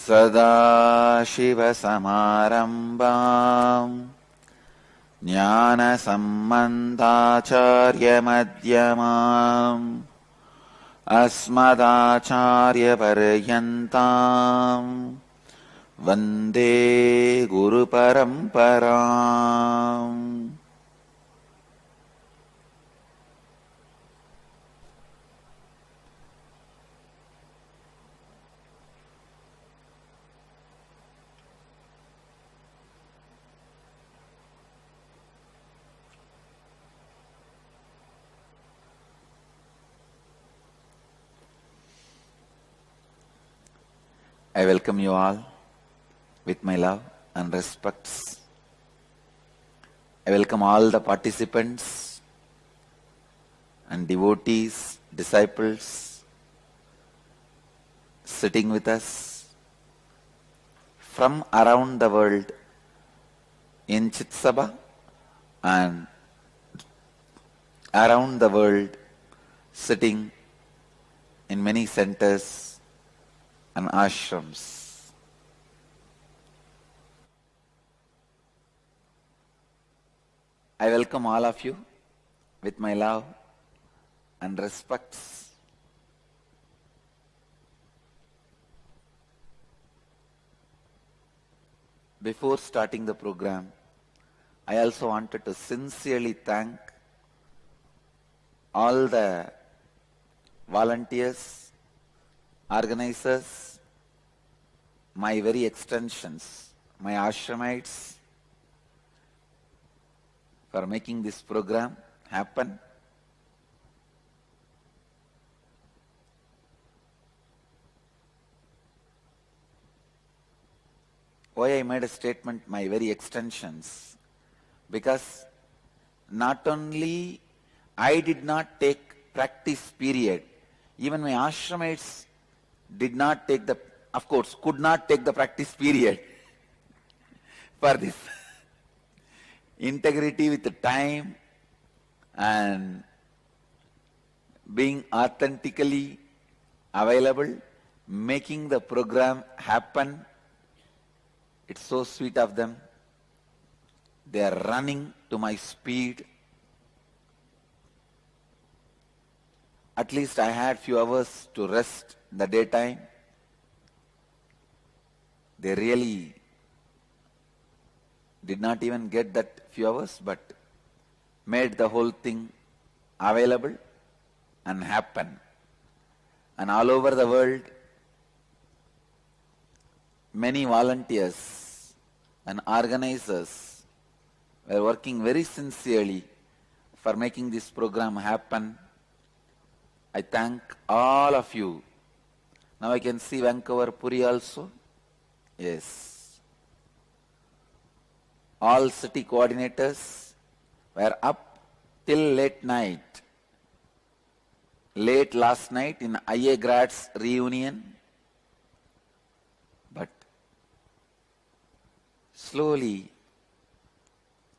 सदाशिवसमारम्भाम् ज्ञानसम्बन्धाचार्यमध्यमाम् अस्मदाचार्यपर्यन्ताम् वन्दे गुरुपरम्पराम्. I welcome you all with my love and respects. I welcome all the participants and devotees, disciples sitting with us from around the world in Chitsabha and around the world sitting in many centers and ashrams. I welcome all of you with my love and respects. Before starting the program, I also wanted to sincerely thank all the volunteers, organizers, my very extensions, my ashramites, for making this program happen. Why I made a statement, my very extensions? Because not only I did not take practice period, even my ashramites did not take the, of course, could not take the practice period for this. Integrity with the time and being authentically available, making the program happen. It's so sweet of them. They are running to my speed. At least I had few hours to rest in the daytime. They really did not even get that few hours, but made the whole thing available and happen. And all over the world, many volunteers and organizers were working very sincerely for making this program happen. I thank all of you. Now I can see Vancouver, Puri also. Yes. All city coordinators were up till late night. Late last night in IA Grads reunion. But slowly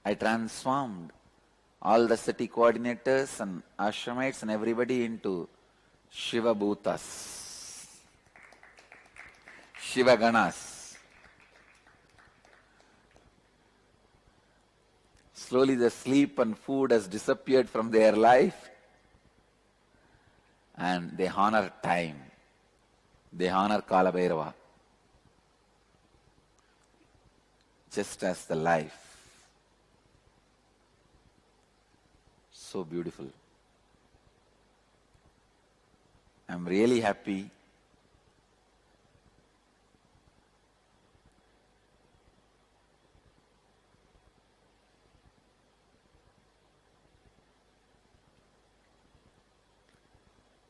I transformed all the city coordinators and ashramites and everybody into Shiva Bhutas, Shiva Ganas. Slowly the sleep and food has disappeared from their life and they honor time. They honor Kala Bhairava. Just as the life. So beautiful. I'm really happy.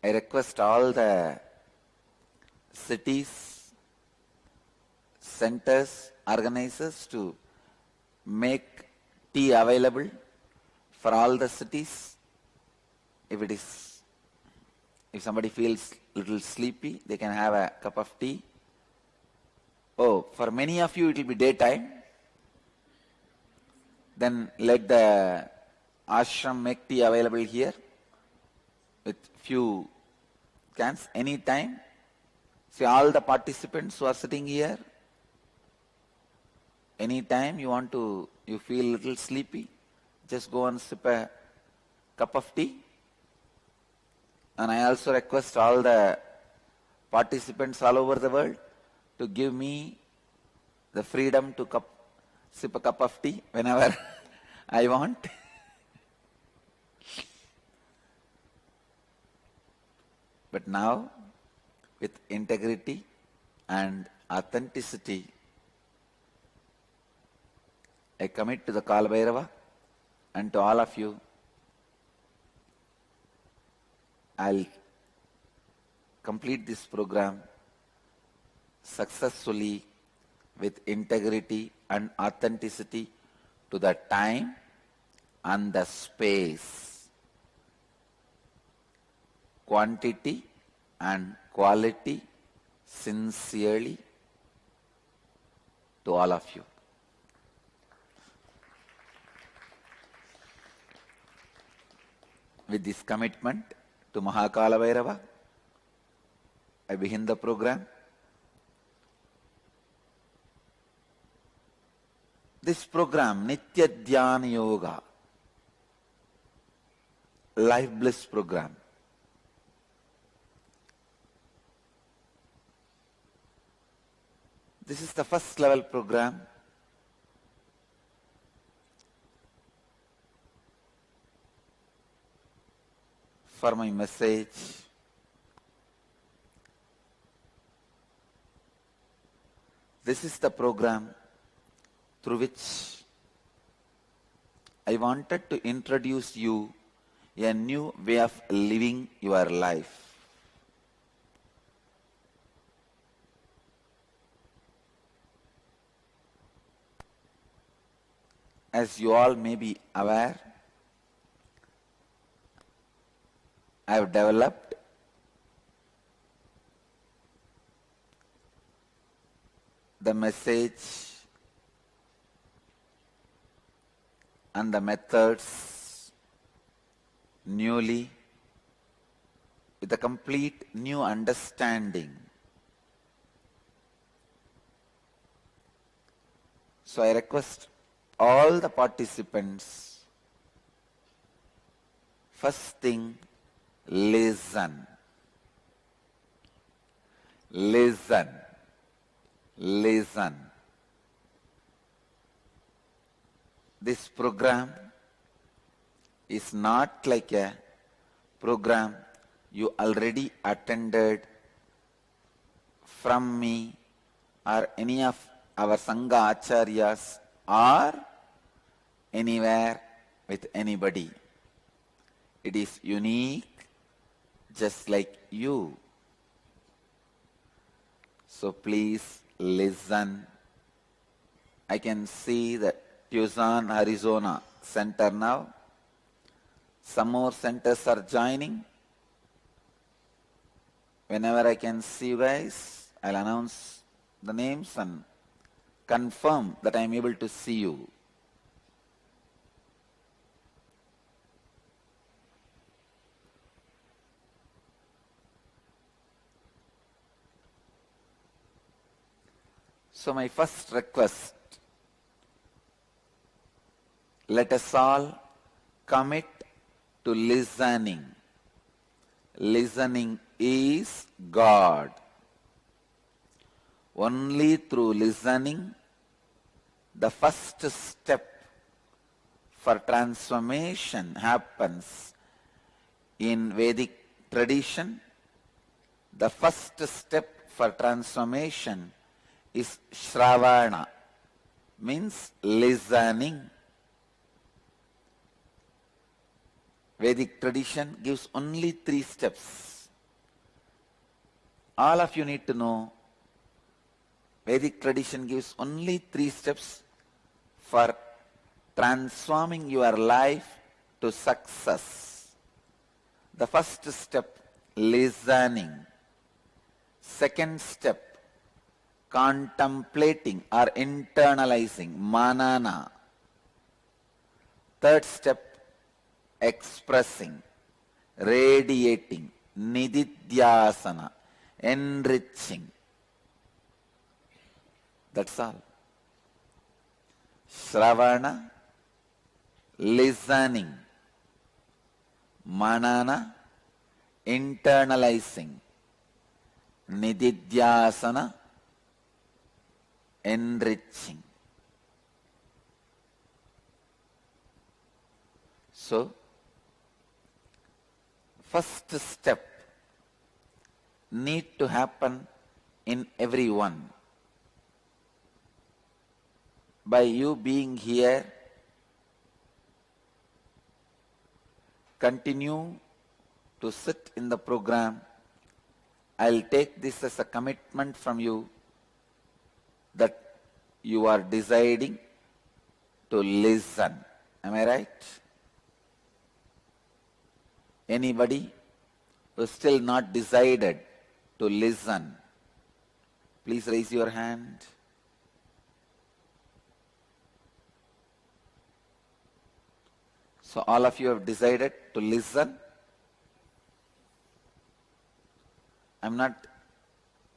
I request all the cities, centers, organizers to make tea available for all the cities. If somebody feels a little sleepy, they can have a cup of tea. Oh, for many of you it will be daytime. Then let the ashram make tea available here with few cans anytime. See, all the participants who are sitting here, anytime you feel a little sleepy, just go and sip a cup of tea. And I also request all the participants all over the world to give me the freedom to sip a cup of tea whenever I want. But now, with integrity and authenticity, I commit to the Kala Bhairava and to all of you, I'll complete this program successfully with integrity and authenticity to the time and the space, quantity and quality, sincerely to all of you. With this commitment to Mahakala Bhairava, I begin the program. This program, Nitya Dhyana Yoga, Life Bliss program, this is the first level program. For my message, this is the program through which I wanted to introduce you a new way of living your life. As you all may be aware, I have developed the message and the methods newly with a complete new understanding. So I request all the participants, first thing, listen. Listen. Listen. This program is not like a program you already attended from me or any of our Sangha Acharyas or anywhere with anybody. It is unique, just like you. So please listen. I can see the Tucson, Arizona center now. Some more centers are joining. Whenever I can see you guys, I'll announce the names and confirm that I'm able to see you. So my first request, let us all commit to listening. Listening is God. Only through listening, the first step for transformation happens in Vedic tradition. The first step for transformation is Shravana, means listening. Vedic tradition gives only 3 steps. All of you need to know, Vedic tradition gives only 3 steps for transforming your life to success. The first step, listening. Second step, contemplating or internalizing, manana. Third step, expressing, radiating, nididhyasana, enriching. That's all. Shravana, listening. Manana, internalizing. Nididhyasana, enriching. So, first step need to happen in everyone. By you being here, continue to sit in the program. I'll take this as a commitment from you that you are deciding to listen. Am I right? Anybody who is still not decided to listen, please raise your hand. So all of you have decided to listen. I'm not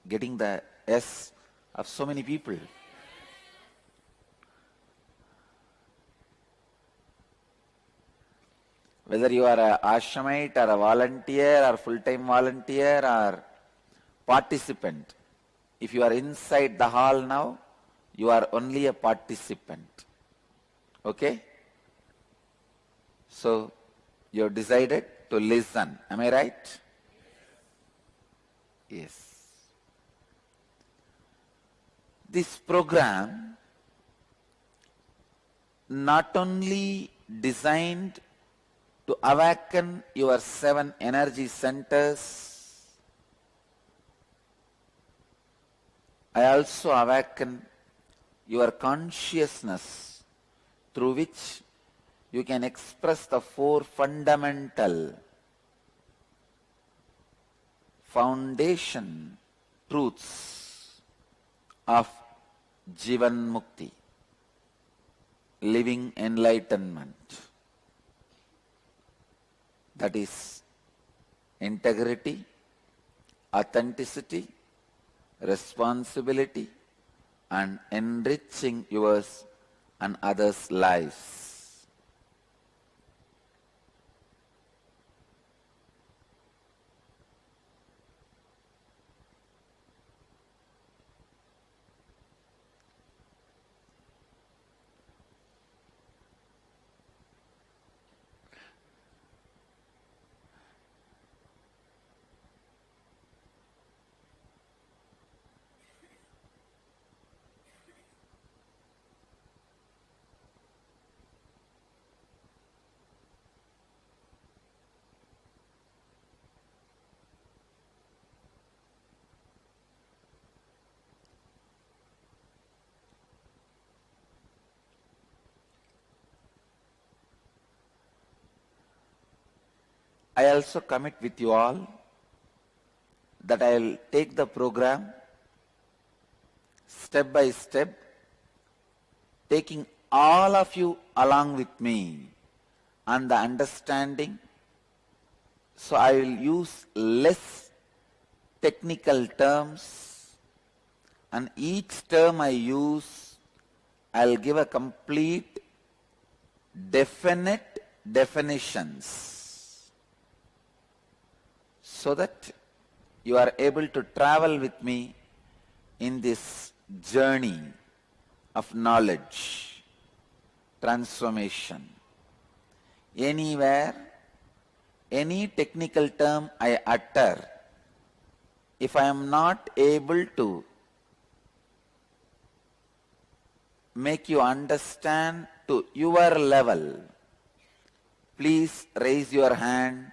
getting the yes of so many people. Whether you are an ashramite or a volunteer or full-time volunteer or participant, if you are inside the hall now, you are only a participant. Okay? So, you have decided to listen. Am I right? Yes. This program not only designed to awaken your 7 energy centers, I also awaken your consciousness through which you can express the 4 fundamental foundation truths of Jivan Mukti, living enlightenment. That is integrity, authenticity, responsibility, and enriching yours and others' lives. I also commit with you all that I will take the program step by step, taking all of you along with me and the understanding. So I will use less technical terms, and each term I use, I'll give a complete, definite definitions, so that you are able to travel with me in this journey of knowledge, transformation. Anywhere, any technical term I utter, if I am not able to make you understand to your level, please raise your hand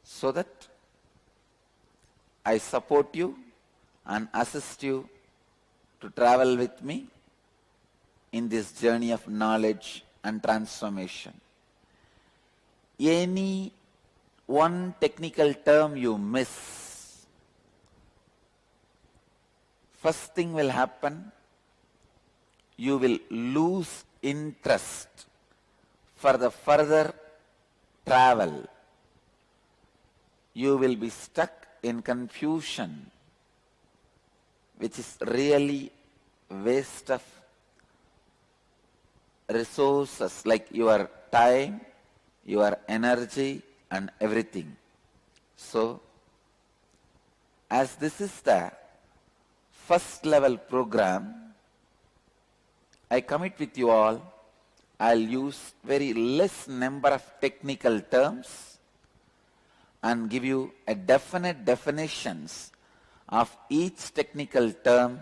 so that I support you and assist you to travel with me in this journey of knowledge and transformation. Any one technical term you miss, first thing will happen, you will lose interest for the further travel. You will be stuck in confusion, which is really waste of resources like your time, your energy and everything. So, as this is the first level program, I commit with you all, I'll use very less number of technical terms and give you a definite definitions of each technical term.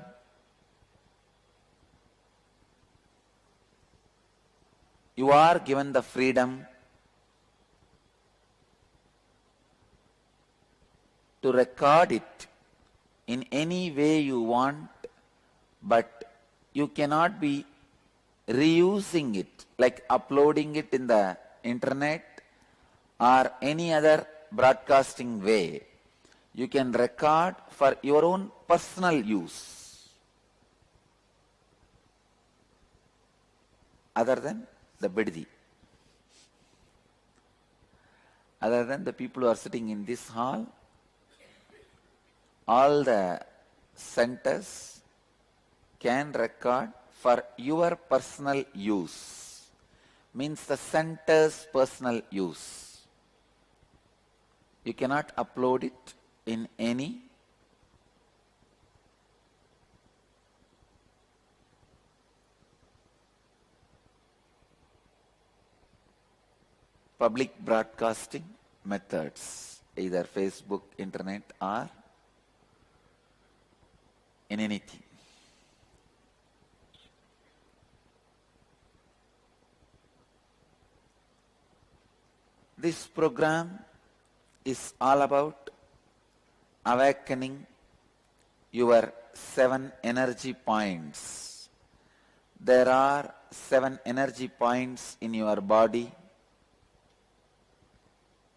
You are given the freedom to record it in any way you want, but you cannot be reusing it, like uploading it in the internet or any other broadcasting way. You can record for your own personal use, other than the biddi, other than the people who are sitting in this hall. All the centers can record for your personal use, means the center's personal use. You cannot upload it in any public broadcasting methods, either Facebook, internet or in anything. This program is all about awakening your 7 energy points. There are 7 energy points in your body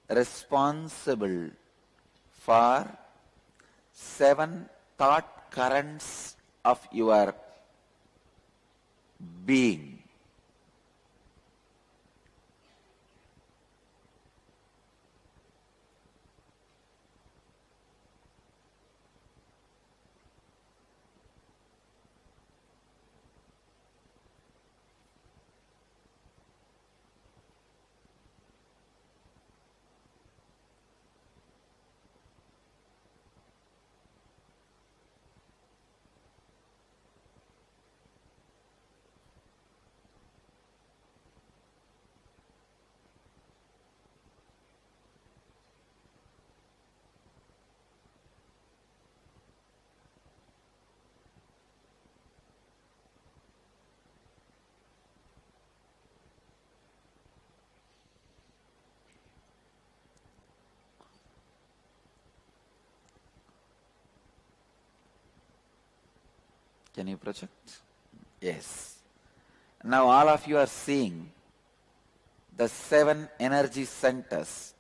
responsible for 7 thought currents of your being. Can you project? Yes. Now all of you are seeing the 7 energy centers.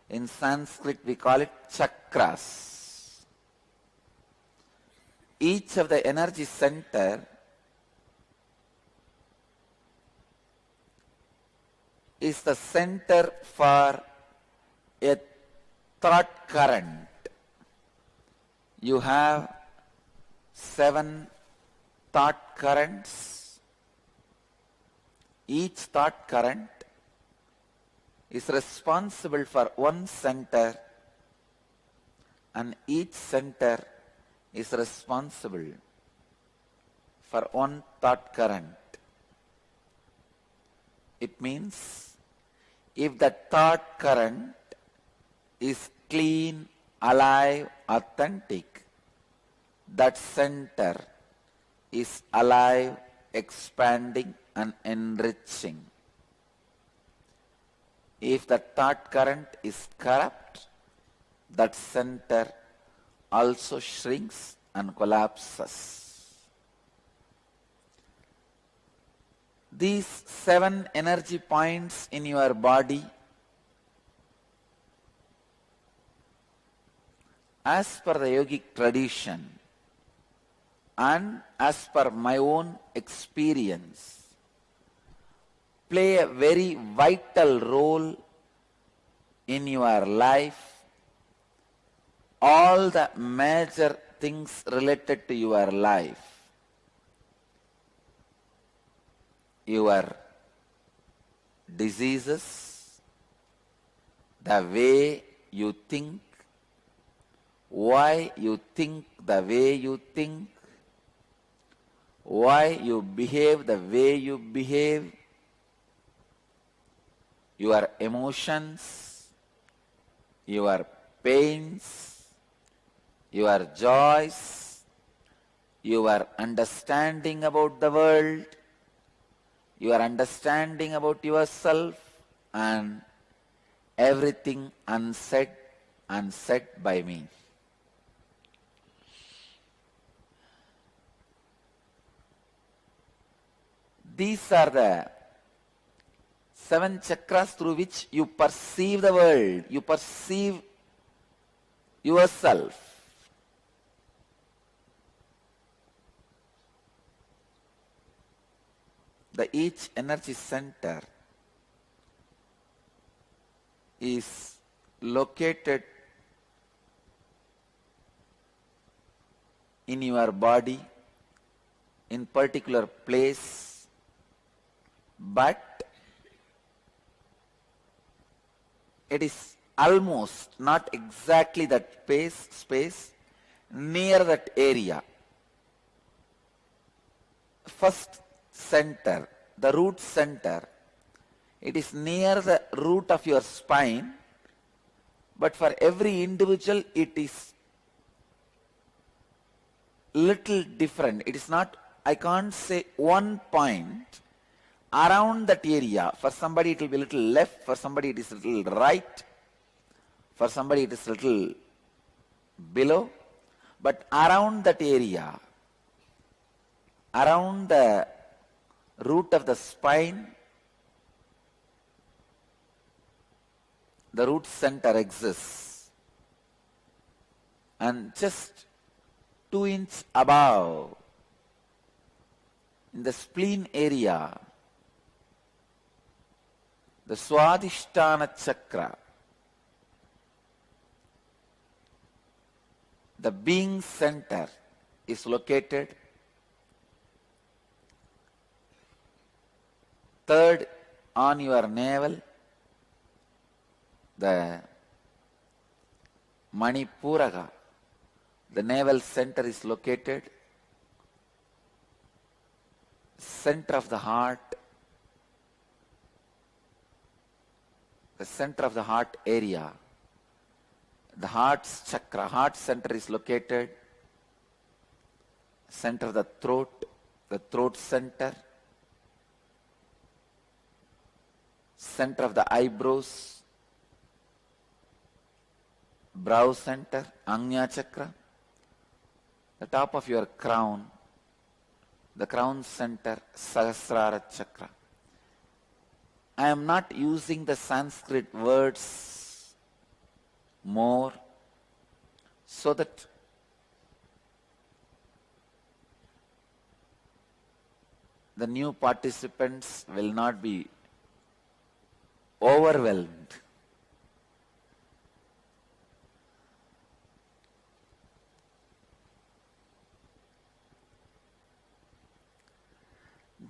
In Sanskrit we call it chakras. Each of the energy center is the center for a thought current. You have 7 thought currents. Each thought current is responsible for one center, and each center is responsible for one thought current. It means if the thought current is clean, alive, authentic, that center is alive, expanding and enriching. If the thought current is corrupt, that center also shrinks and collapses. These 7 energy points in your body, as per the yogic tradition and as per my own experience, play a very vital role in your life all the major things related to your life. Your diseases, the way you think, why you think the way you think, why you behave the way you behave, your emotions, your pains, your joys, your understanding about the world, your understanding about yourself, and everything unsaid by me. These are the 7 chakras through which you perceive the world, you perceive yourself. Each energy center is located in your body in particular place, but it is almost, not exactly that space near that area. First center, the root center, it is near the root of your spine, but for every individual it is little different. It is not, I can't say one point around that area. For somebody it will be a little left, for somebody it is a little right, for somebody it is a little below, but around that area, around the root of the spine, the root center exists, and just 2 inches above, in the spleen area, the Swadhisthana chakra, the being center, is located. Third on your navel, the Manipuraga, the navel center is located. Center of the heart, the center of the heart area, the heart's chakra, heart center is located. Center of the throat center, center of the eyebrows, brow center, Agnya chakra, the top of your crown, the crown center, Sahasrara chakra. I am not using the Sanskrit words more so that the new participants will not be overwhelmed.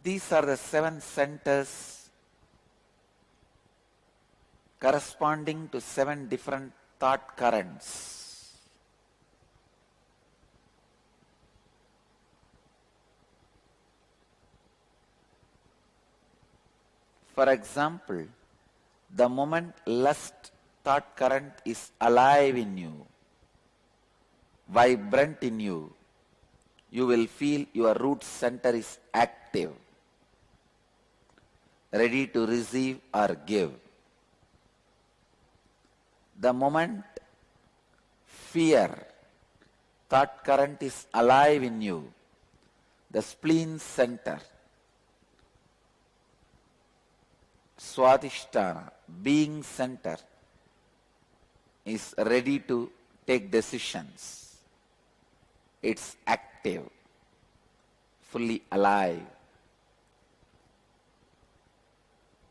These are the 7 centers corresponding to 7 different thought currents. For example, the moment lust thought current is alive in you, vibrant in you, you will feel your root center is active, ready to receive or give. The moment fear thought current is alive in you, the spleen center, Swadhisthana, being center, is ready to take decisions. It's active, fully alive.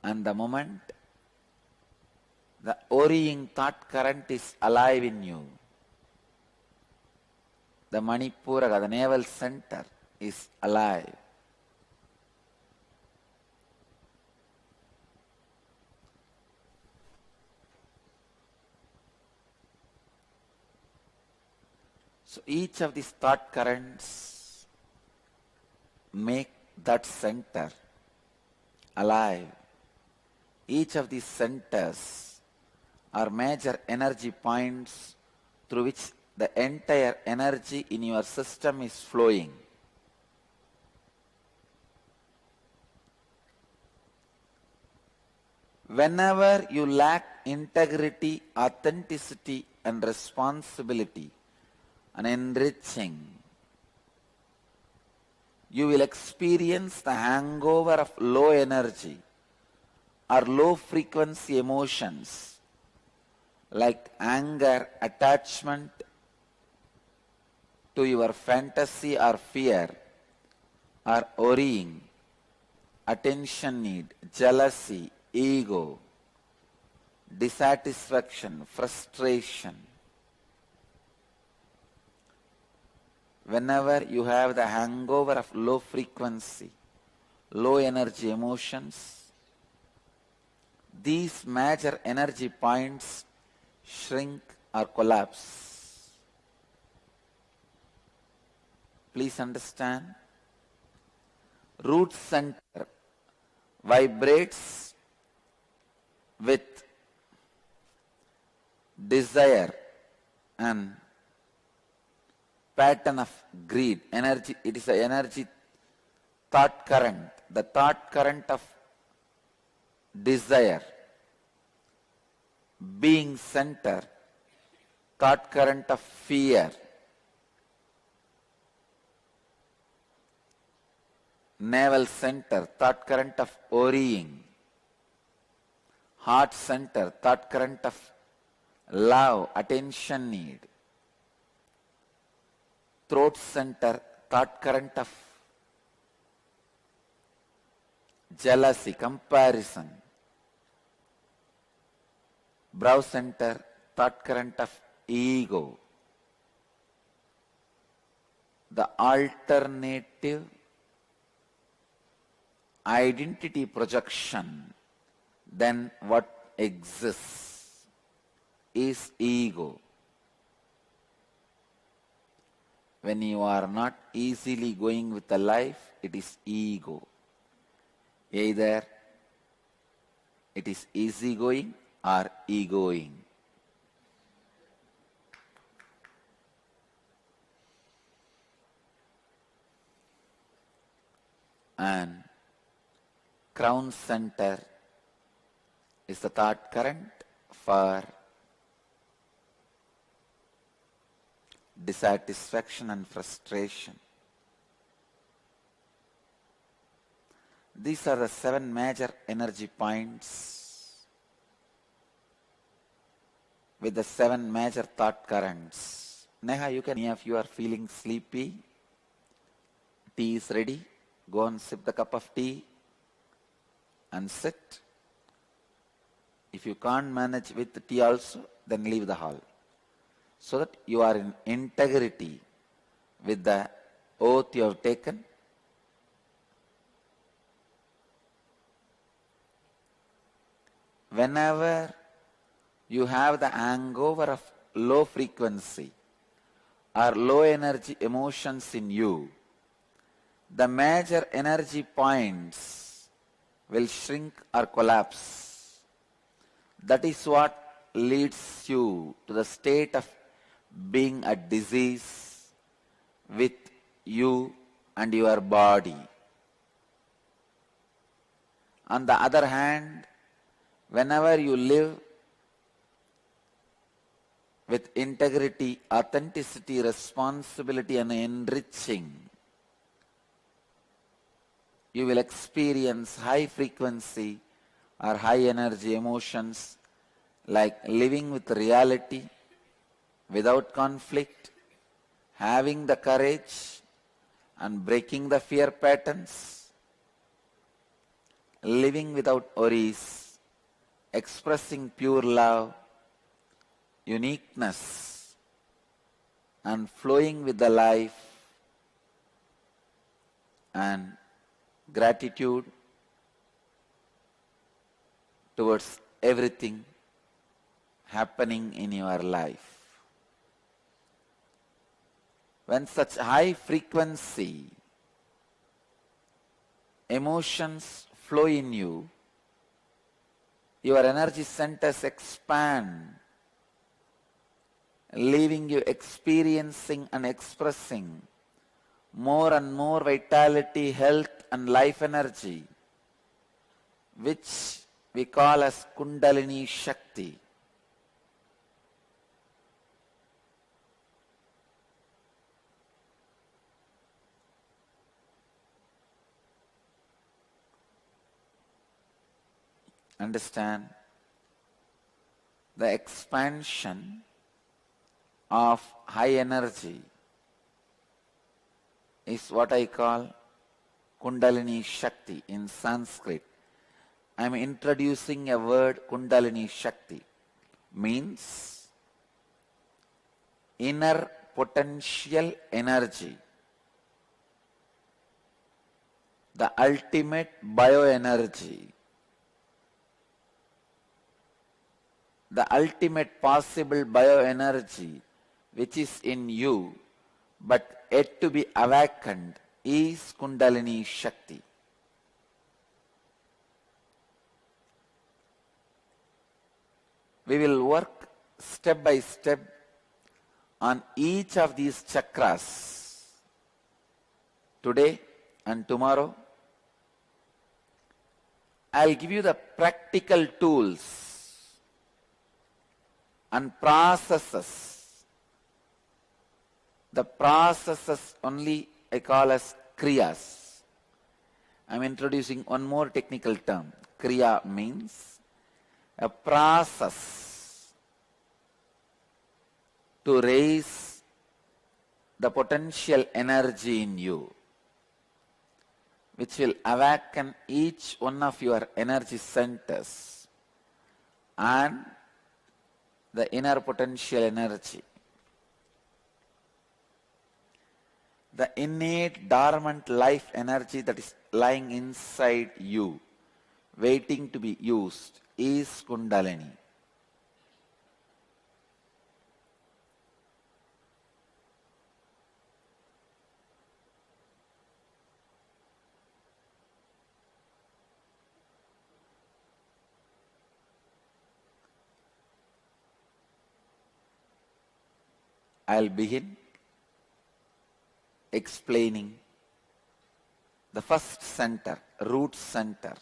And the moment the worrying thought current is alive in you, the Manipuraka, the navel center, is alive. So each of these thought currents make that center alive. Each of these centers are major energy points through which the entire energy in your system is flowing. Whenever you lack integrity, authenticity, and responsibility, and enriching, you will experience the hangover of low energy or low frequency emotions like anger, attachment to your fantasy or fear, or worrying, attention need, jealousy, ego, dissatisfaction, frustration. Whenever you have the hangover of low frequency, low energy emotions, these major energy points shrink or collapse. Please understand. Root center vibrates with desire and pattern of greed. Energy, it is an energy thought current. The thought current of desire, being center, thought current of fear, navel center, thought current of worrying, heart center, thought current of love, attention need, throat center, thought current of jealousy, comparison, brow center, thought current of ego. The alternative identity projection than what exists is ego. When you are not easily going with the life, it is ego. Either it is easy going or egoing. And crown center is the thought current for dissatisfaction and frustration. These are the 7 major energy points with the 7 major thought currents. Neha, you can, if you are feeling sleepy, tea is ready. Go and sip the cup of tea and sit. If you can't manage with the tea also, then leave the hall, so that you are in integrity with the oath you have taken. Whenever you have the hangover of low frequency or low energy emotions in you, the major energy points will shrink or collapse. That is what leads you to the state of being a disease with you and your body. On the other hand, whenever you live with integrity, authenticity, responsibility, and enriching, you will experience high frequency or high energy emotions like living with reality, without conflict, having the courage and breaking the fear patterns, living without worries, expressing pure love, uniqueness, and flowing with the life, and gratitude towards everything happening in your life. When such high frequency emotions flow in you, your energy centers expand, leaving you experiencing and expressing more and more vitality, health and life energy, which we call as Kundalini Shakti. Understand, the expansion of high energy is what I call Kundalini Shakti in Sanskrit. I am introducing a word, Kundalini Shakti, means inner potential energy, the ultimate bioenergy, the ultimate possible bioenergy which is in you but yet to be awakened is Kundalini Shakti. We will work step by step on each of these chakras today and tomorrow. I'll give you the practical tools and processes. The processes only I call as kriyas. I'm introducing one more technical term. Kriya means a process to raise the potential energy in you, which will awaken each one of your energy centers and the inner potential energy. The innate dormant life energy that is lying inside you, waiting to be used, is Kundalini. I'll begin explaining the first center, root center.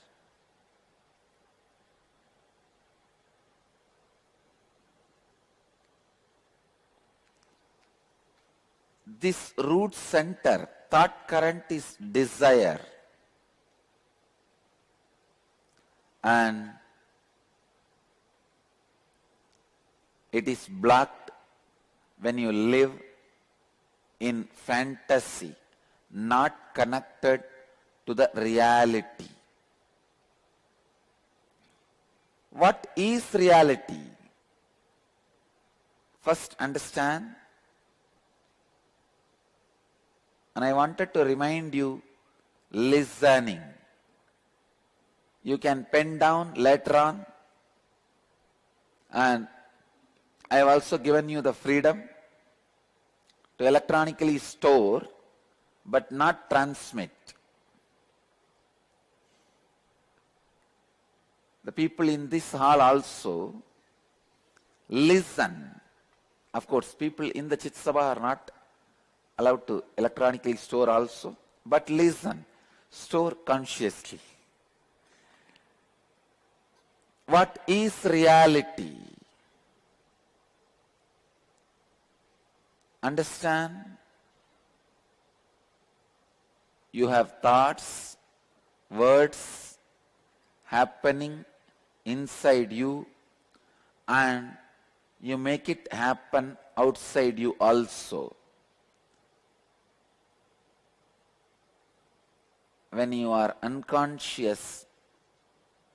This root center, thought current is desire, and it is blocked when you live in fantasy, not connected to the reality. What is reality? First understand, and I wanted to remind you, listening. You can pen down later on, and I have also given you the freedom to electronically store but not transmit. The people in this hall also listen. Of course, people in the Chit Sabha are not allowed to electronically store also, but listen, store consciously. What is reality? Understand? You have thoughts, words happening inside you, and you make it happen outside you also. When you are unconscious,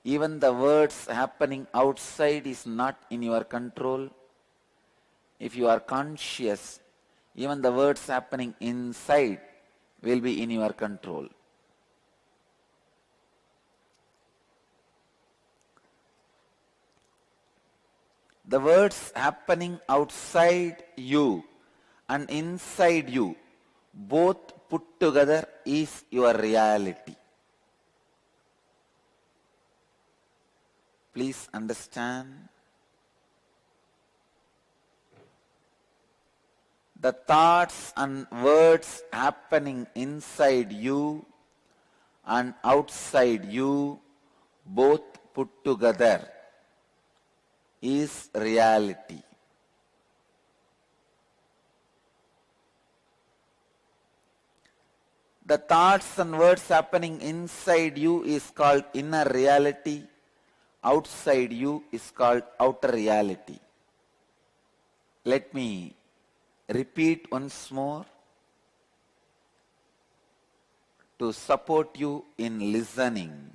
even the words happening outside is not in your control. If you are conscious, even the words happening inside will be in your control. The words happening outside you and inside you, both put together, is your reality. Please understand. The thoughts and words happening inside you and outside you, both put together, is reality. The thoughts and words happening inside you is called inner reality. Outside you is called outer reality. Let me repeat once more to support you in listening.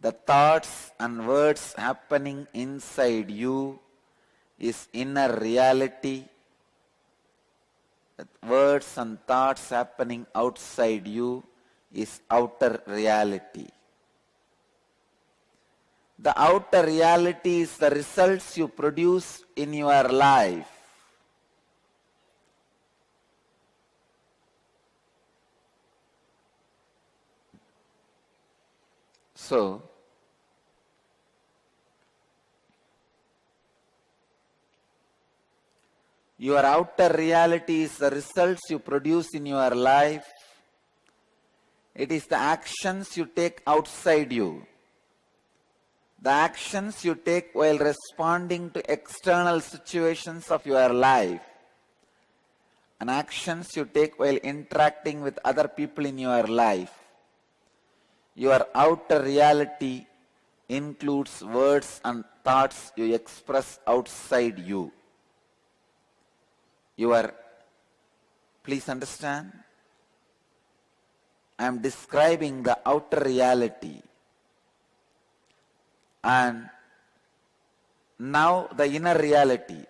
The thoughts and words happening inside you is inner reality. The words and thoughts happening outside you is outer reality. The outer reality is the results you produce in your life. So, your outer reality is the results you produce in your life. It is the actions you take outside you. The actions you take while responding to external situations of your life. And actions you take while interacting with other people in your life. Your outer reality includes words and thoughts you express outside you. Please understand, I am describing the outer reality. And now the inner reality.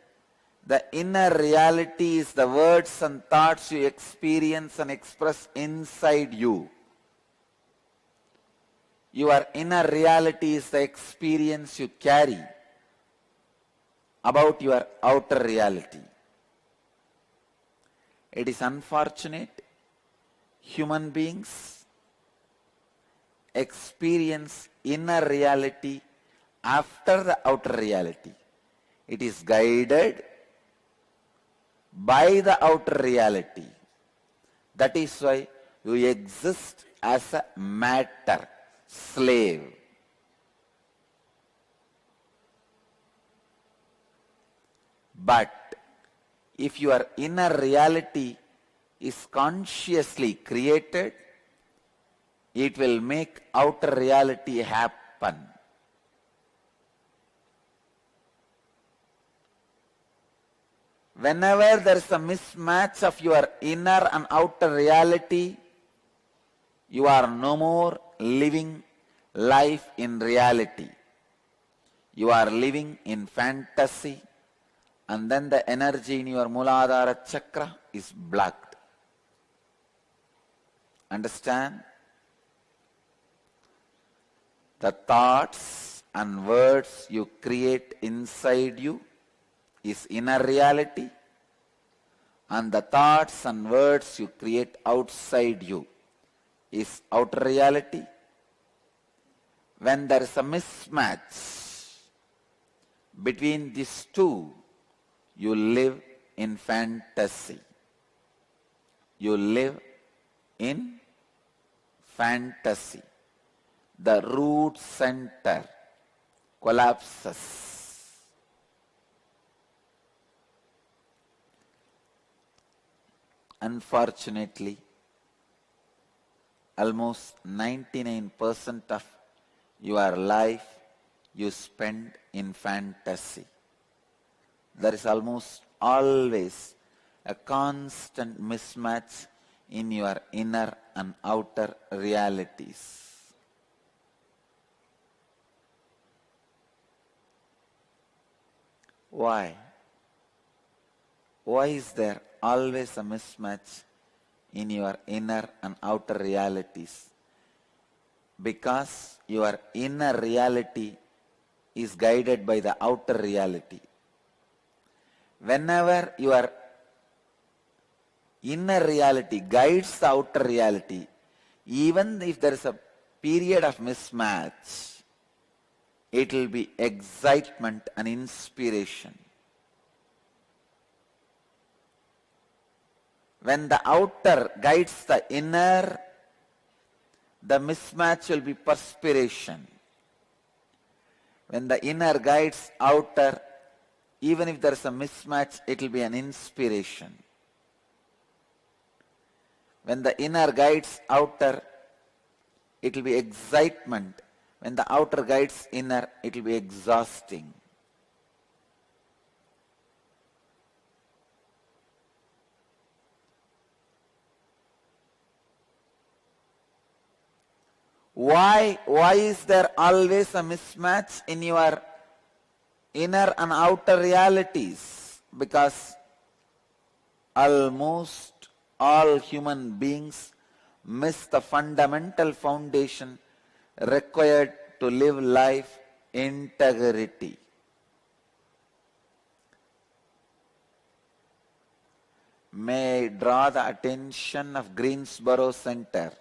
The inner reality is the words and thoughts you experience and express inside you. Your inner reality is the experience you carry about your outer reality. It is unfortunate human beings experience inner reality after the outer reality. It is guided by the outer reality. That is why you exist as a matter slave. But if your inner reality is consciously created, it will make outer reality happen. Whenever there is a mismatch of your inner and outer reality, you are no more living life in reality. You are living in fantasy, and then the energy in your Muladhara chakra is blocked. Understand? The thoughts and words you create inside you is inner reality, and the thoughts and words you create outside you is outer reality. When there is a mismatch between these two, you live in fantasy. You live in fantasy. The root center collapses. Unfortunately, almost 99% of your life you spend in fantasy. There is almost always a constant mismatch in your inner and outer realities. Why? Why is there always a mismatch in your inner and outer realities? Because your inner reality is guided by the outer reality. Whenever your inner reality guides the outer reality, even if there is a period of mismatch, it will be excitement and inspiration. When the outer guides the inner, the mismatch will be perspiration. When the inner guides outer, even if there is a mismatch, it will be an inspiration. When the inner guides outer, it will be excitement. When the outer guides inner, it will be exhausting. Why is there always a mismatch in your inner and outer realities? Because almost all human beings miss the fundamental foundation required to live life: integrity. May I draw the attention of Greensboro Center?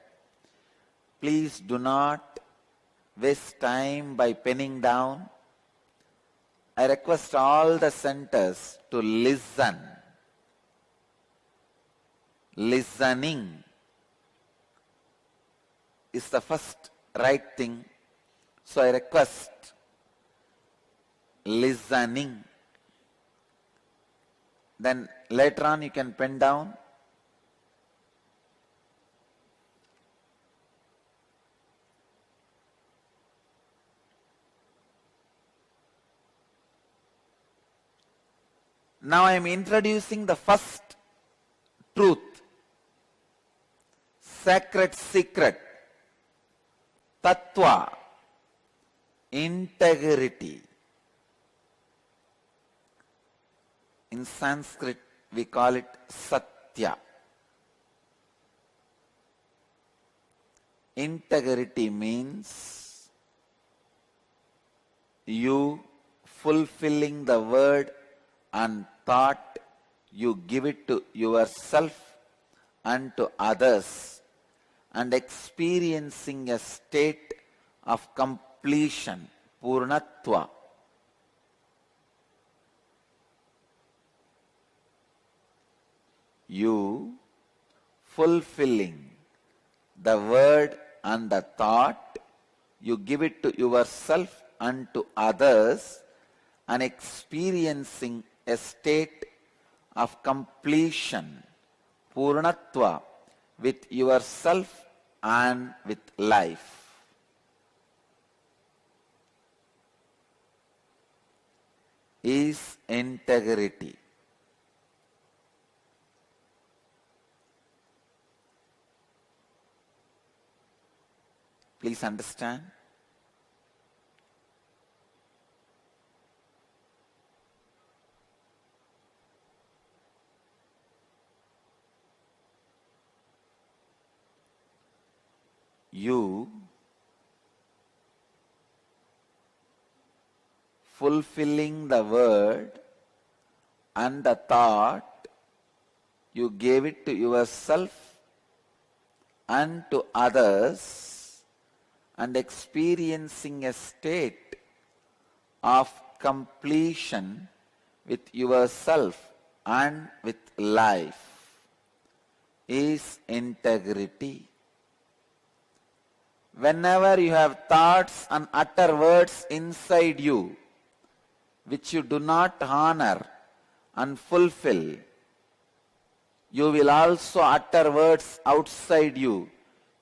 Please do not waste time by penning down. I request all the centers to listen. Listening is the first right thing. So I request listening. Then later on you can pen down. Now I am introducing the first truth, sacred secret, tattva, integrity. In Sanskrit we call it satya. Integrity means you fulfilling the word and thought you give it to yourself and to others, and experiencing a state of completion, purnatva. You fulfilling the word and the thought, you give it to yourself and to others, and experiencing a state of completion, purnatva, with yourself and with life. Is integrity. Please understand. You fulfilling the word and the thought, you gave it to yourself and to others, and experiencing a state of completion with yourself and with life is integrity. Whenever you have thoughts and utter words inside you which you do not honor and fulfill, you will also utter words outside you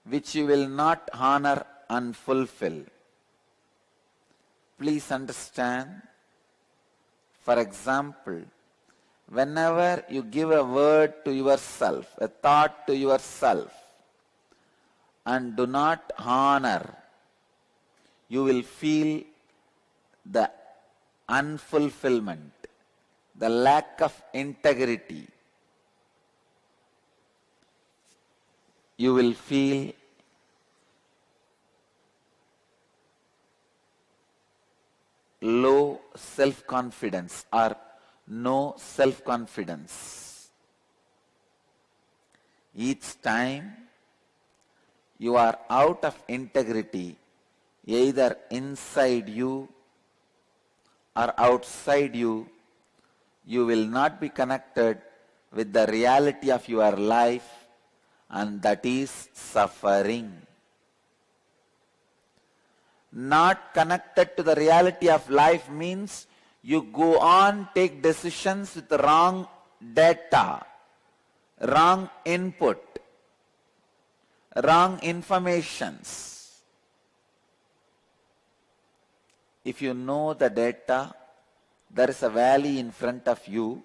which you will not honor and fulfill. Please understand. For example, whenever you give a word to yourself, a thought to yourself, and do not honor, you will feel the unfulfillment, the lack of integrity, you will feel low self-confidence or no self-confidence. Each time you are out of integrity, either inside you or outside you, you will not be connected with the reality of your life, and that is suffering. Not connected to the reality of life means you go on, take decisions with wrong data, wrong input, wrong informations. If you know the data, there is a valley in front of you,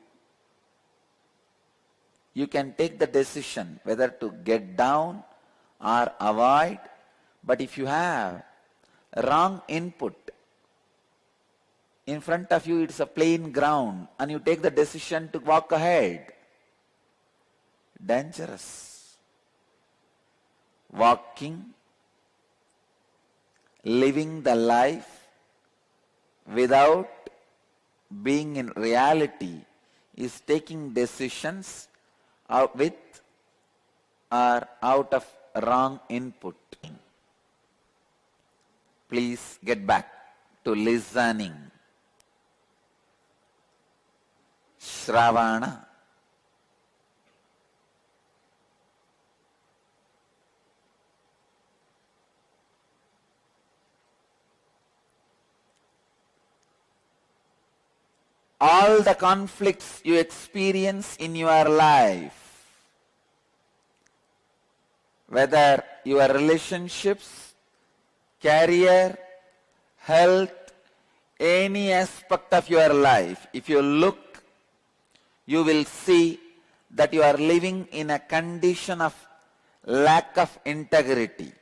you can take the decision whether to get down or avoid. But if you have wrong input, in front of you it's a plain ground and you take the decision to walk ahead, dangerous. Walking, living the life without being in reality is taking decisions with or out of wrong input. Please get back to listening. Shravana. All the conflicts you experience in your life, whether your relationships, career, health, any aspect of your life, if you look, you will see that you are living in a condition of lack of integrity.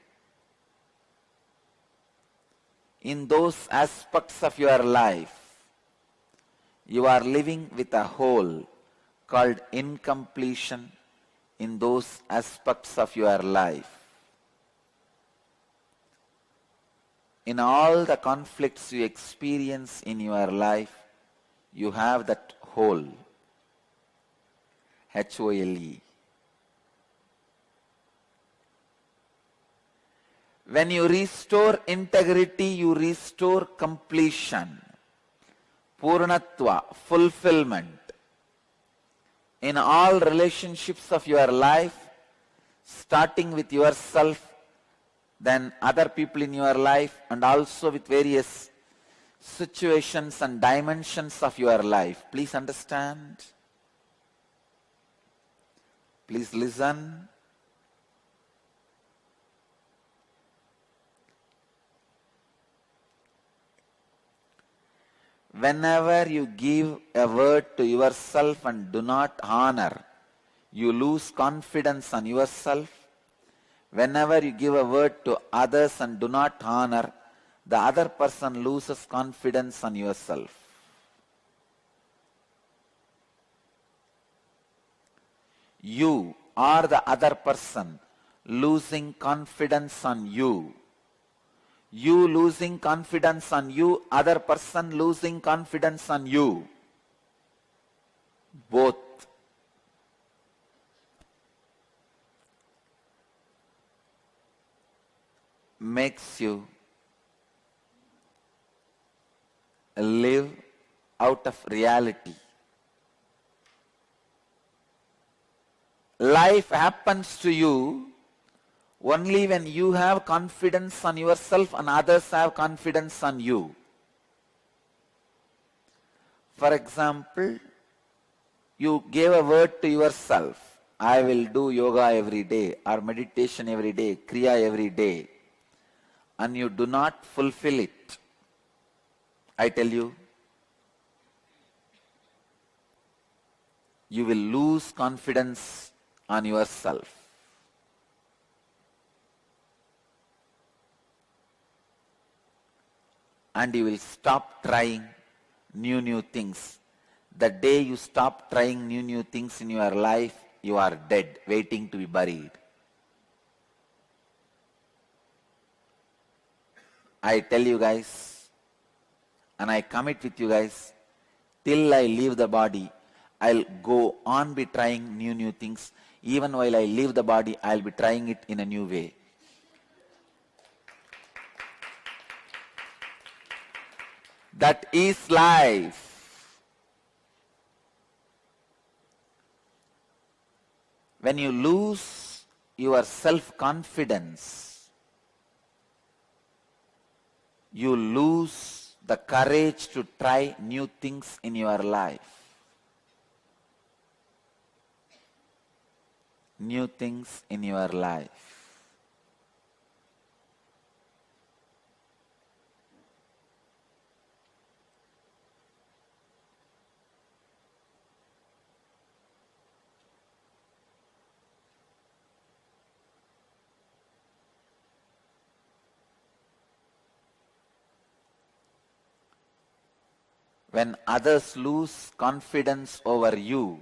In those aspects of your life, you are living with a hole called incompletion in those aspects of your life. In all the conflicts you experience in your life, you have that hole, H-O-L-E. When you restore integrity, you restore completion. Purnatva, fulfillment. In all relationships of your life, starting with yourself, then other people in your life, and also with various situations and dimensions of your life. Please understand. Please listen. Whenever you give a word to yourself and do not honor, you lose confidence on yourself. Whenever you give a word to others and do not honor, the other person loses confidence on yourself. You or the other person losing confidence on you. You losing confidence on you, other person losing confidence on you. Both. Makes you live out of reality. Life happens to you only when you have confidence on yourself and others have confidence on you. For example, you gave a word to yourself, I will do yoga every day or meditation every day, kriya every day, and you do not fulfill it. I tell you, you will lose confidence on yourself. And you will stop trying new things. The day you stop trying new things in your life, you are dead, waiting to be buried. I tell you guys, and I commit with you guys, till I leave the body, I'll go on be trying new things. Even while I leave the body, I'll be trying it in a new way. That is life. When you lose your self-confidence, you lose the courage to try new things in your life. New things in your life. When others lose confidence over you,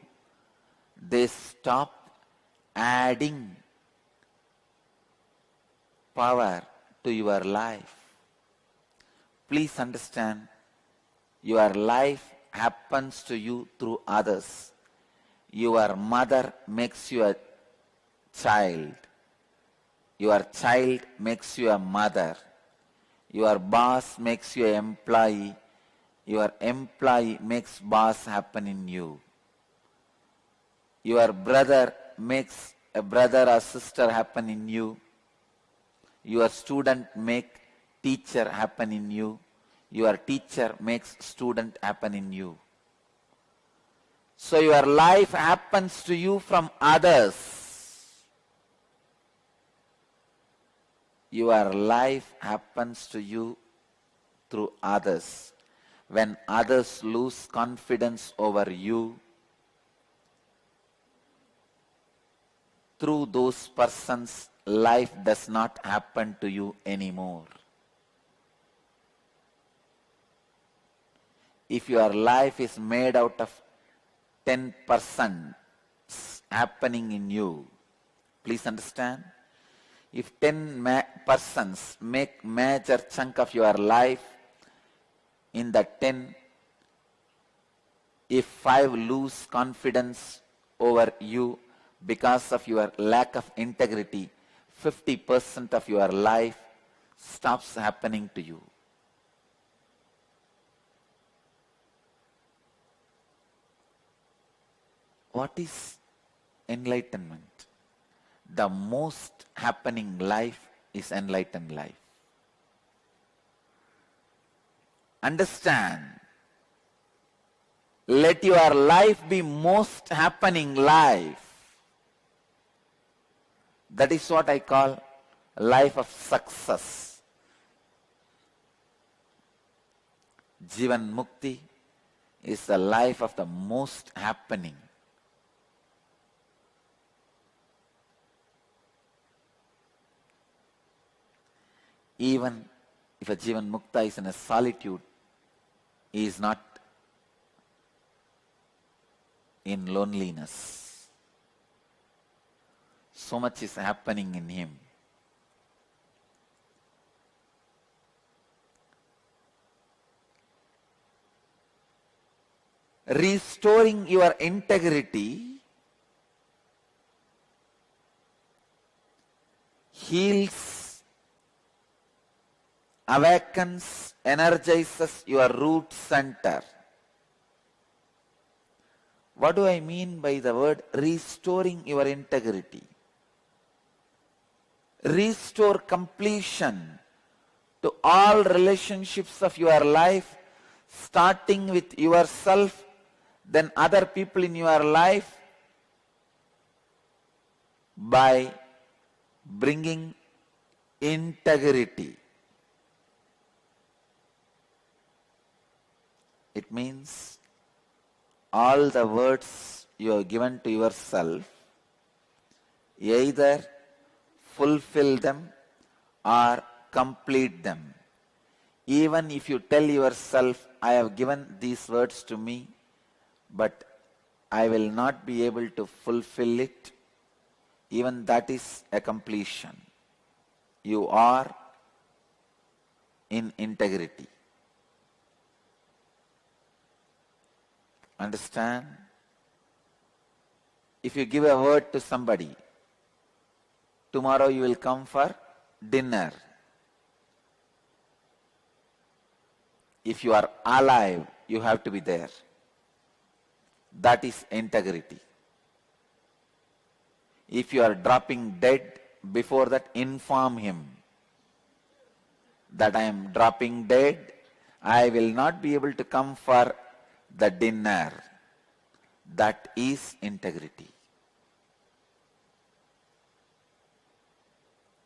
they stop adding power to your life. Please understand, your life happens to you through others. Your mother makes you a child. Your child makes you a mother. Your boss makes you an employee. Your employee makes boss happen in you. Your brother makes a brother or sister happen in you. Your student makes teacher happen in you. Your teacher makes student happen in you. So your life happens to you from others. Your life happens to you through others. When others lose confidence over you, through those persons, life does not happen to you anymore. If your life is made out of 10% happening in you, please understand, if 10% make major chunk of your life, in the 10, if 5 lose confidence over you because of your lack of integrity, 50% of your life stops happening to you. What is enlightenment? The most happening life is enlightened life. Understand. Let your life be most happening life. That is what I call life of success. Jivan Mukti is the life of the most happening. Even if a Jivan Mukta is in a solitude, he is not in loneliness. So much is happening in him. Restoring your integrity heals, awakens, energizes your root center. What do I mean by the word restoring your integrity? Restore completion to all relationships of your life, starting with yourself, then other people in your life, by bringing integrity. It means all the words you have given to yourself, either fulfill them or complete them. Even if you tell yourself, I have given these words to me, but I will not be able to fulfill it. Even that is a completion. You are in integrity. Understand? If you give a word to somebody, tomorrow you will come for dinner. If you are alive, you have to be there. That is integrity. If you are dropping dead, before that inform him that I am dropping dead, I will not be able to come for the dinner. That is integrity.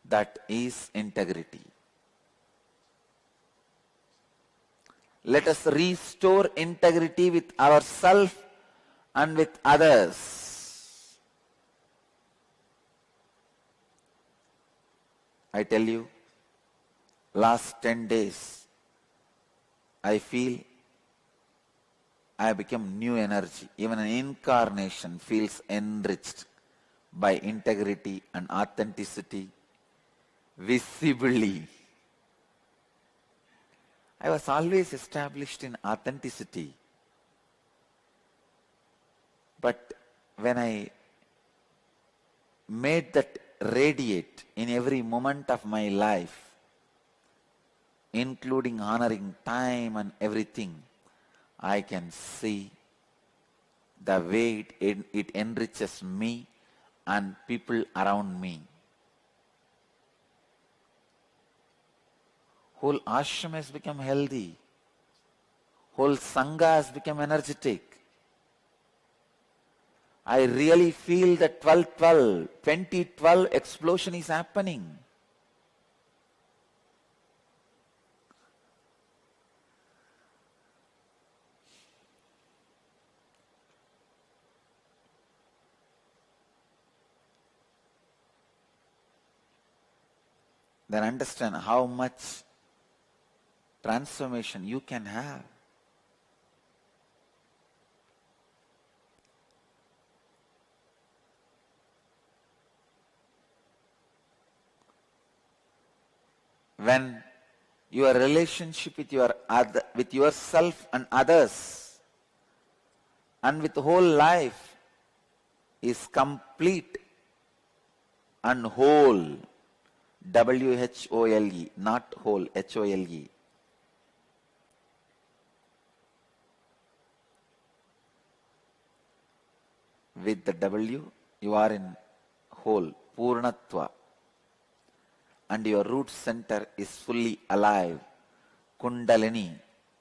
That is integrity. Let us restore integrity with ourselves and with others. I tell you, last 10 days, I feel I have become new energy. Even an incarnation feels enriched by integrity and authenticity visibly. I was always established in authenticity. But when I made that radiate in every moment of my life, including honoring time and everything, I can see the way it enriches me and people around me. Whole ashram has become healthy. Whole sangha has become energetic. I really feel that 2012 explosion is happening. Then understand how much transformation you can have. When your relationship with with yourself and others and with the whole life is complete and whole, W-H-O-L-E, not whole, H-O-L-E. With the W, you are in whole, Purnatva. And your root center is fully alive. Kundalini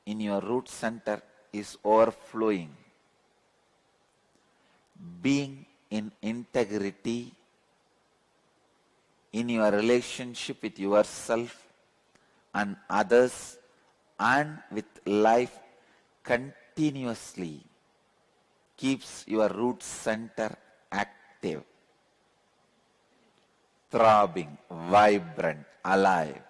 in your root center is overflowing. Being in integrity in your relationship with yourself and others and with life continuously keeps your root center active, throbbing, vibrant, alive.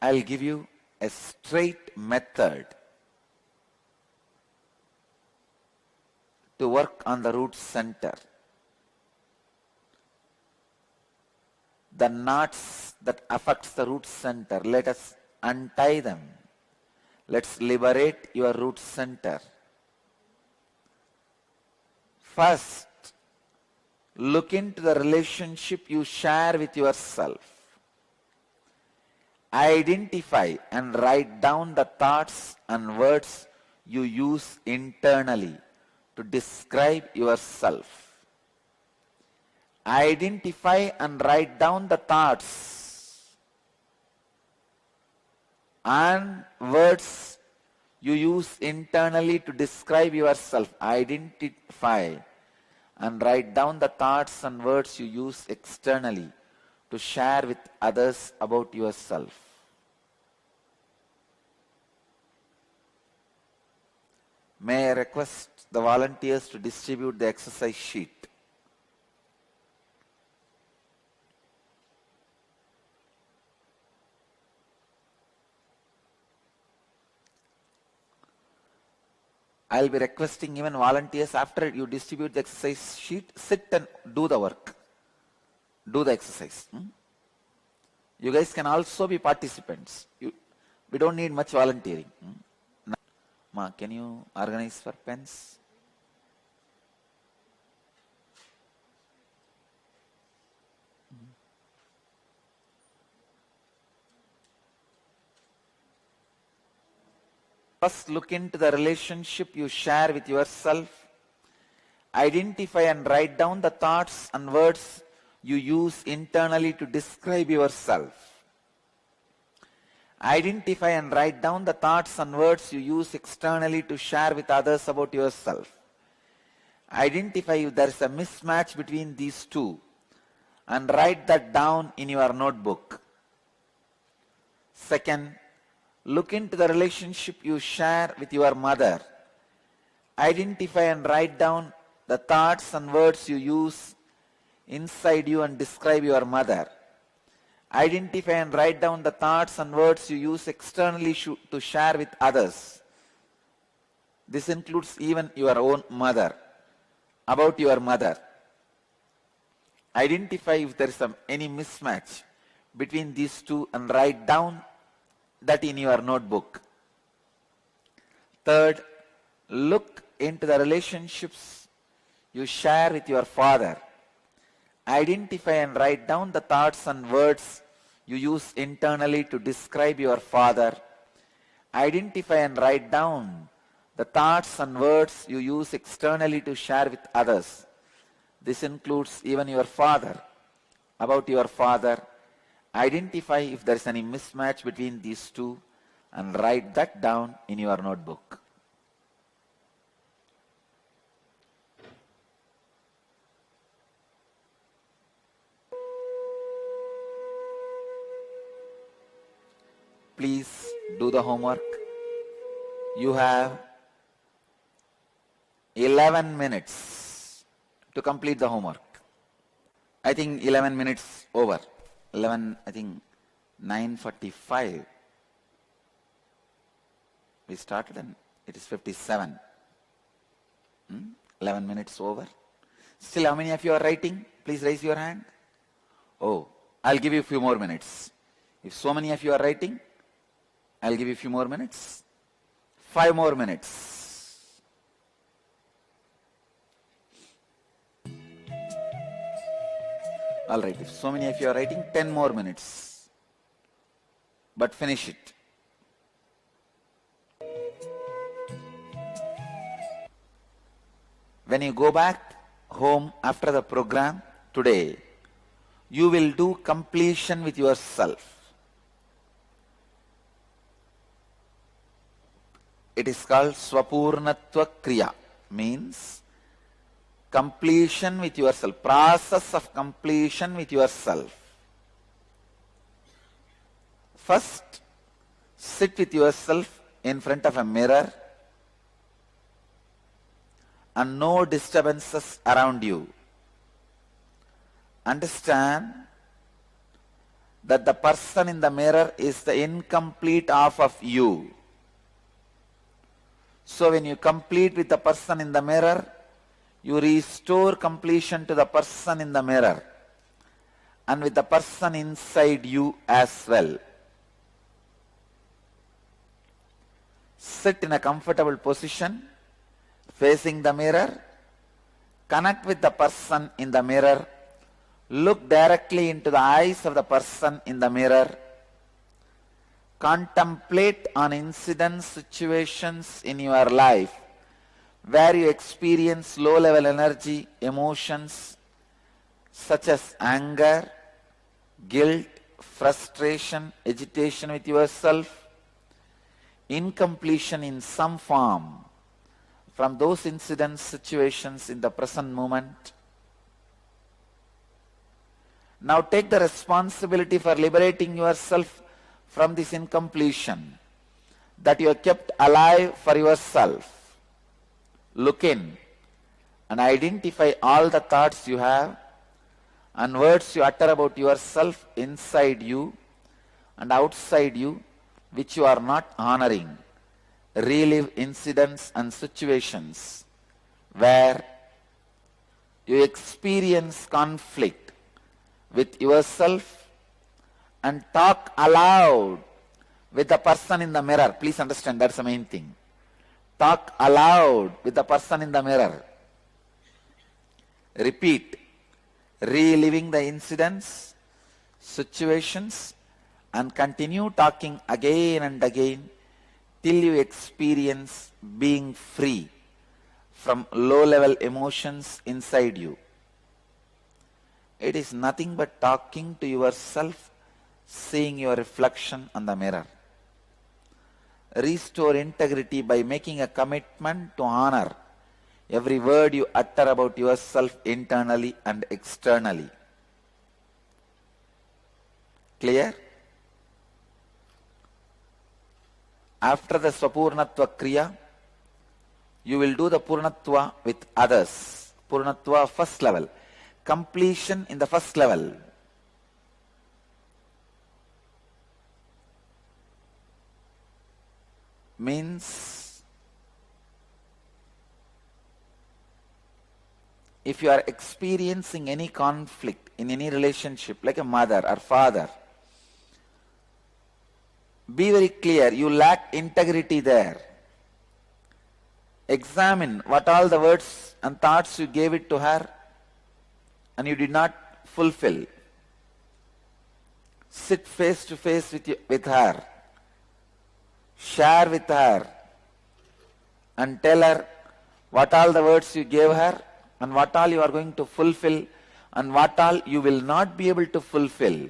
I'll give you a straight method to work on the root center. The knots that affects the root center, let us untie them. Let's liberate your root center. First, look into the relationship you share with yourself. Identify and write down the thoughts and words you use internally to describe yourself. Identify and write down the thoughts and words you use internally to describe yourself. Identify and write down the thoughts and words you use externally to share with others about yourself. May I request the volunteers to distribute the exercise sheet. I'll be requesting even volunteers after you distribute the exercise sheet, sit and do the work. Do the exercise. You guys can also be participants. We don't need much volunteering. Ma, can you organize for pens? First, look into the relationship you share with yourself. Identify and write down the thoughts and words you use internally to describe yourself. Identify and write down the thoughts and words you use externally to share with others about yourself. Identify if there is a mismatch between these two and write that down in your notebook. Second, look into the relationship you share with your mother. Identify and write down the thoughts and words you use inside you and describe your mother. Identify and write down the thoughts and words you use externally to share with others. This includes even your own mother, about your mother. Identify if there is any mismatch between these two and write down that in your notebook. Third, look into the relationships you share with your father. Identify and write down the thoughts and words you use internally to describe your father. Identify and write down the thoughts and words you use externally to share with others. This includes even your father, about your father. Identify if there is any mismatch between these two and write that down in your notebook. Please do the homework. You have 11 minutes to complete the homework. I think 11 minutes over. 11, I think 9:45. We started and it is 57. 11 minutes over. Still, how many of you are writing? Please raise your hand. Oh, I'll give you a few more minutes. If so many of you are writing, I'll give you a few more minutes. 5 more minutes. All right, if so many of you are writing, 10 more minutes. But finish it. When you go back home after the program today, you will do completion with yourself. It is called Swapurnatva Kriya, means completion with yourself, process of completion with yourself. First, sit with yourself in front of a mirror and no disturbances around you. Understand that the person in the mirror is the incomplete half of you. So when you complete with the person in the mirror, you restore completion to the person in the mirror and with the person inside you as well. Sit in a comfortable position, facing the mirror, connect with the person in the mirror, look directly into the eyes of the person in the mirror, contemplate on incidents, situations in your life where you experience low-level energy, emotions such as anger, guilt, frustration, agitation with yourself, incompletion in some form from those incidents, situations in the present moment. Now take the responsibility for liberating yourself from this incompletion that you have kept alive for yourself. Look in and identify all the thoughts you have and words you utter about yourself inside you and outside you which you are not honoring. relive incidents and situations where you experience conflict with yourself and talk aloud with the person in the mirror. Please understand, that's the main thing. Talk aloud with the person in the mirror. Repeat, reliving the incidents, situations, and continue talking again and again till you experience being free from low-level emotions inside you. It is nothing but talking to yourself, seeing your reflection on the mirror. Restore integrity by making a commitment to honor every word you utter about yourself internally and externally. Clear? After the Swapurnatva Kriya, you will do the Purnatva with others. Purnatva first level. Completion in the first level. Means, if you are experiencing any conflict in any relationship, like a mother or father, be very clear, you lack integrity there. Examine what all the words and thoughts you gave it to her and you did not fulfill. Sit face to face with her. Share with her and tell her what all the words you gave her and what all you are going to fulfill and what all you will not be able to fulfill.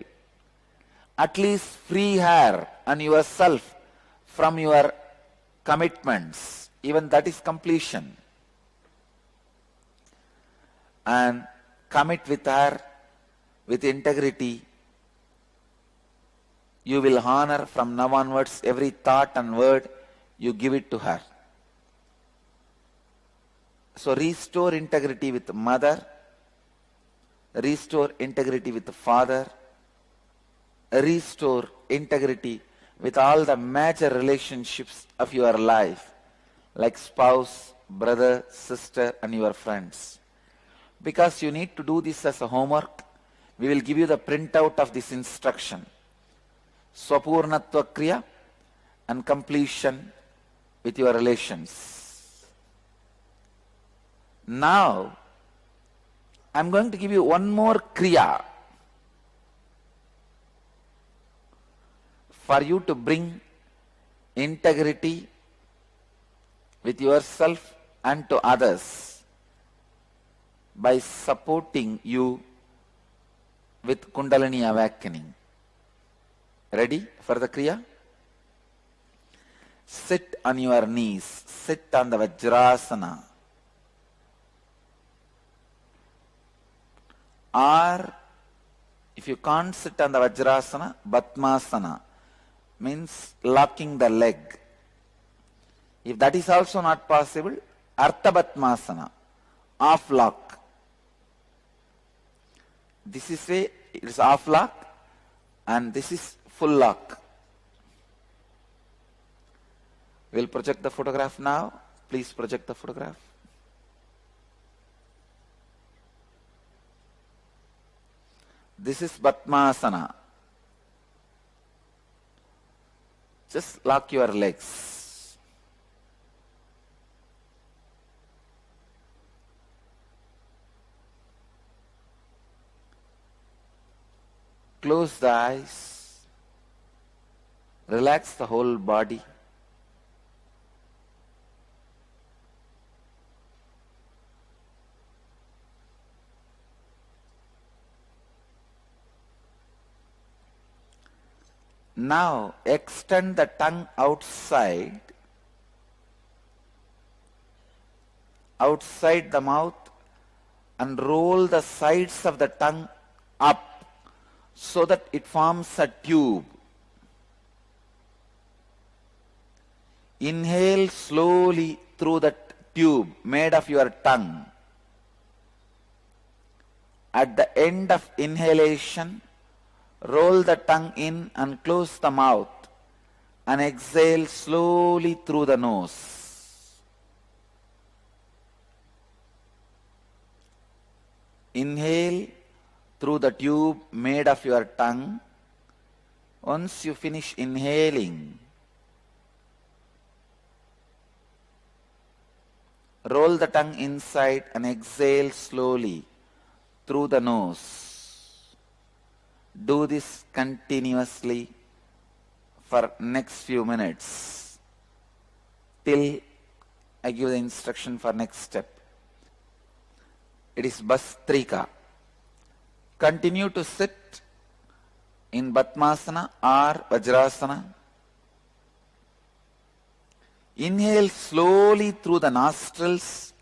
At least free her and yourself from your commitments. Even that is completion. And commit with her with integrity. You will honor from now onwards every thought and word you give it to her. So restore integrity with the mother, restore integrity with the father, restore integrity with all the major relationships of your life, like spouse, brother, sister, and your friends. Because you need to do this as a homework, we will give you the printout of this instruction. Swapurnatva Kriya and completion with your relations. Now, I am going to give you one more Kriya for you to bring integrity with yourself and to others by supporting you with Kundalini awakening. Ready for the Kriya? Sit on your knees. Sit on the Vajrasana. Or, if you can't sit on the Vajrasana, Batmasana means locking the leg. If that is also not possible, Artha Batmasana, off lock. This is it is off lock and this is full lock. We'll project the photograph now. Please project the photograph. This is Batmasana. Just lock your legs. Close the eyes. Relax the whole body. Now extend the tongue outside the mouth and roll the sides of the tongue up so that it forms a tube. Inhale slowly through that tube made of your tongue. At the end of inhalation, roll the tongue in and close the mouth and exhale slowly through the nose. Inhale through the tube made of your tongue. Once you finish inhaling, roll the tongue inside and exhale slowly through the nose. Do this continuously for next few minutes till I give the instruction for next step. It is Bhastrika. Continue to sit in Padmasana or Vajrasana. Inhale slowly through the nostrils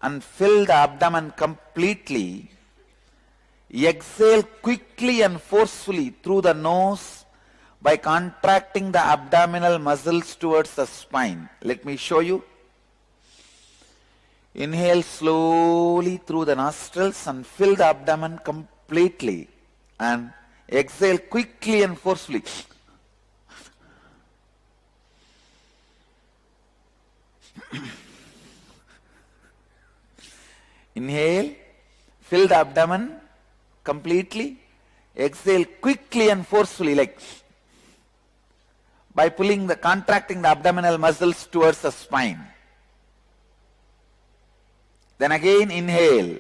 and fill the abdomen completely. Exhale quickly and forcefully through the nose by contracting the abdominal muscles towards the spine. Let me show you. Inhale slowly through the nostrils and fill the abdomen completely. And exhale quickly and forcefully. Inhale, fill the abdomen completely. Exhale quickly and forcefully, like by contracting the abdominal muscles towards the spine. Then again inhale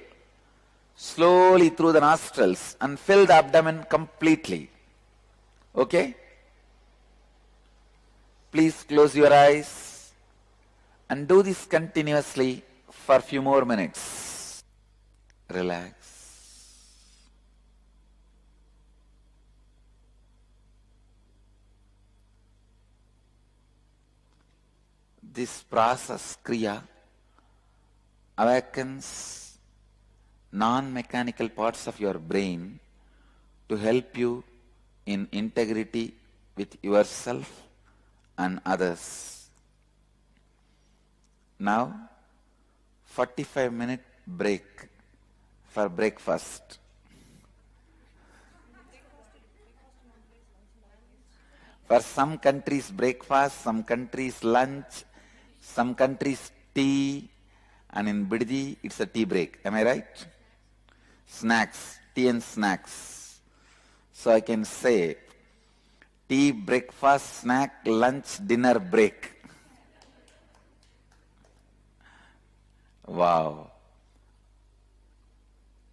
slowly through the nostrils and fill the abdomen completely. Okay? Please close your eyes and do this continuously for a few more minutes. Relax. This process, Kriya, awakens non-mechanical parts of your brain to help you in integrity with yourself and others. Now, 45-minute break for breakfast. For some countries breakfast, some countries lunch, some countries tea, and in Bidji it's a tea break. Am I right? Snacks, tea and snacks. So I can say tea, breakfast, snack, lunch, dinner, break. Wow.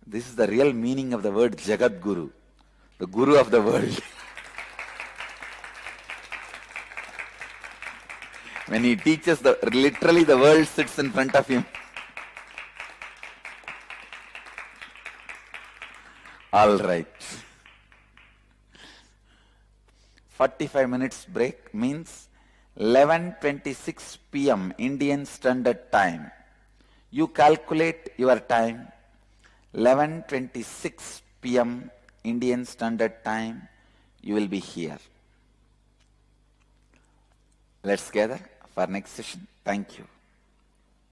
This is the real meaning of the word Jagat Guru, the Guru of the world. When he teaches, literally the world sits in front of him. All right. 45 minutes break means 11:26 p.m. Indian Standard Time. You calculate your time. 11:26 p.m. Indian Standard Time. You will be here. Let's gather for next session. Thank you.